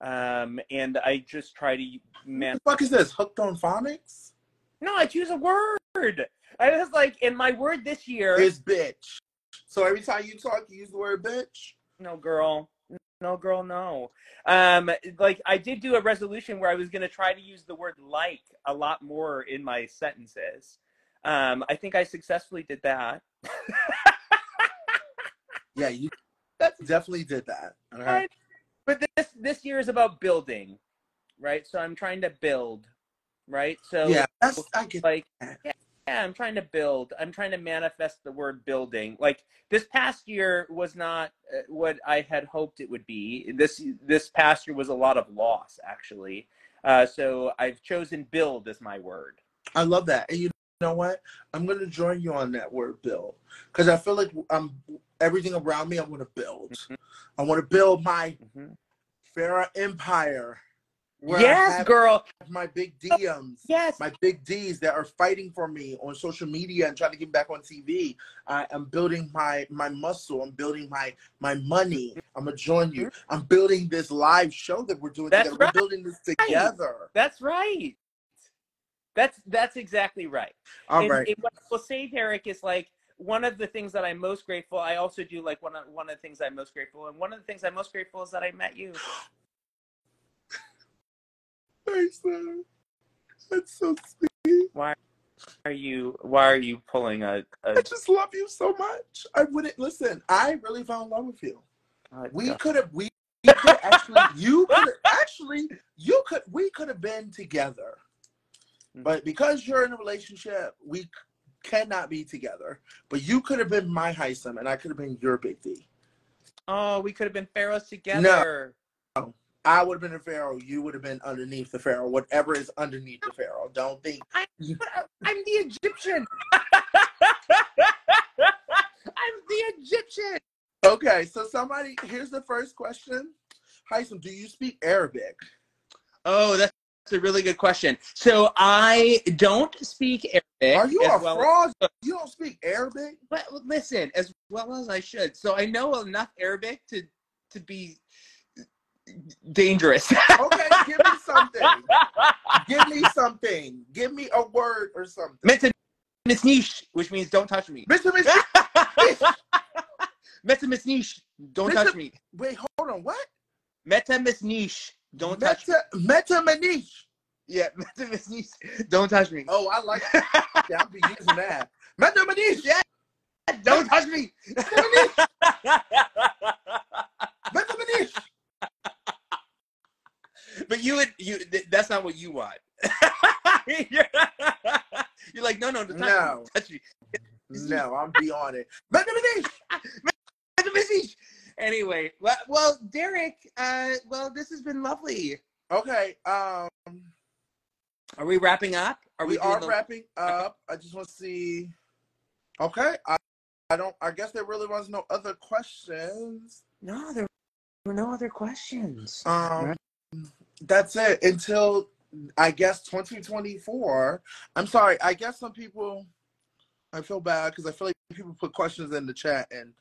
and I just try to. What the fuck is this? Hooked on phonics? No, I choose a word. I was like, and my word this year is bitch. So every time you talk, you use the word bitch? No, girl. No, girl, no. Like I did do a resolution where I was going to try to use the word like a lot more in my sentences. I think I successfully did that. Yeah, you definitely did that. Okay. But this year is about building, right? So I'm trying to build, right? So yeah, I get like that. yeah, I'm trying to build. I'm trying to manifest the word building. Like this past year was not what I had hoped it would be. This past year was a lot of loss, actually. So I've chosen build as my word. I love that. And you know what? I'm going to join you on that word build, because I feel like everything around me I want to build. I want to build my Farrah empire. where I Yes, have girl. my big DMs, Yes. my big Ds that are fighting for me on social media and trying to get back on TV. I am building my muscle. I'm building my money. I'm gonna join you. I'm building this live show that we're doing That's together. right. We're building this together. That's right. That's exactly right. All And right. what I will say, Derek, is like one of the things that I'm most grateful. I also do like one of the things I'm most grateful, and one of the things I'm most grateful is that I met you. Thanks, man. That's so sweet. Why are you pulling a I just love you so much. I wouldn't listen. I really fell in love with you. We could have been together. But because you're in a relationship, we cannot be together. But you could have been my Hisam and I could have been your Big D. Oh, we could have been pharaohs together. No. I would have been a pharaoh. You would have been underneath the pharaoh. Whatever is underneath the pharaoh. Don't think. I'm the Egyptian. I'm the Egyptian. Okay, so here's the first question. Hisam, do you speak Arabic? Oh, that's a really good question. So I don't speak Arabic. Are you a fraud? You don't speak Arabic? But listen, as well as I should. So I know enough Arabic to be dangerous. Okay, give me something. Give me something. Give me a word or something. Meta misnish, which means don't touch me. Mr. Misnish. Meta misnish, don't touch me. Wait, hold on. What? Meta misnish, don't touch me. Meta manish. Yeah, meta misnish, don't touch me. Oh, I like that. Yeah, I'll be using that. Meta manish. Yeah, don't touch me. Meta manish. But that's not what you want. You're like, no, touch me. No, I'm beyond it. Meta manish. Anyway, well, Derek, this has been lovely. Okay, are we wrapping up? We are wrapping up. I just want to see. Okay, I guess there really was no other questions. No, there were no other questions. That's it until I guess 2024. I'm sorry. I guess some people. I feel bad because I feel like people put questions in the chat and.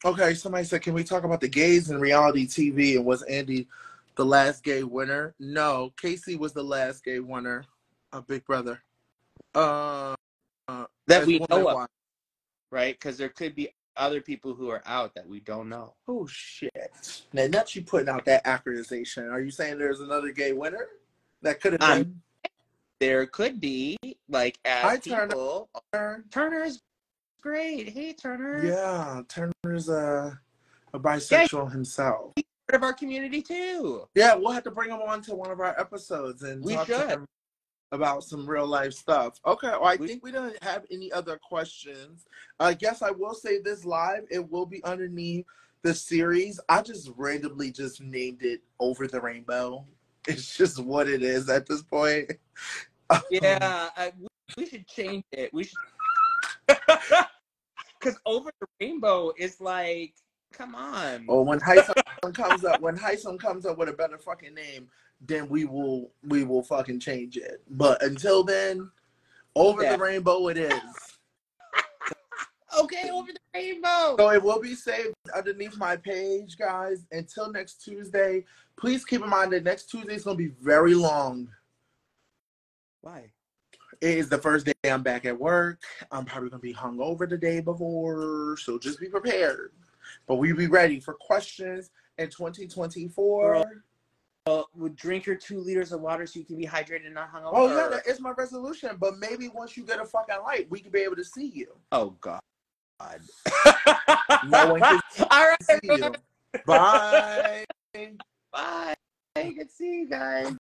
Okay, somebody said, can we talk about the gays in reality TV and was Andy the last gay winner? No, Casey was the last gay winner of Big Brother. That we know of, right? Because there could be other people who are out that we don't know. Oh, shit. Now, not you putting out that accusation. Are you saying there's another gay winner that could have been? There could be, like, as Hi, people. Turner's great. Hey, Turner. Yeah, Turner's a bisexual himself. He's part of our community too. Yeah, we'll have to bring him on to one of our episodes and talk to him about some real life stuff. Okay, well, I think we don't have any other questions. I guess I will say this live. It will be underneath the series. I just randomly just named it Over the Rainbow. It's just what it is at this point. Yeah, we should change it. We should. Because Over the Rainbow is like, come on. Oh, when Hisam comes up with a better fucking name, then we will fucking change it. But until then, Over the Rainbow it is. Okay, Over the Rainbow. So it will be saved underneath my page, guys. Until next Tuesday, please keep in mind that next Tuesday is going to be very long. Why? It is the first day I'm back at work. I'm probably going to be hungover the day before, so just be prepared. But we'll be ready for questions in 2024. Well, drink your 2 liters of water so you can be hydrated and not hungover. Oh, yeah, that is my resolution. But maybe once you get a fucking light, we can be able to see you. Oh, God. No one can All right, see you. Bye. Bye. Good to see you guys.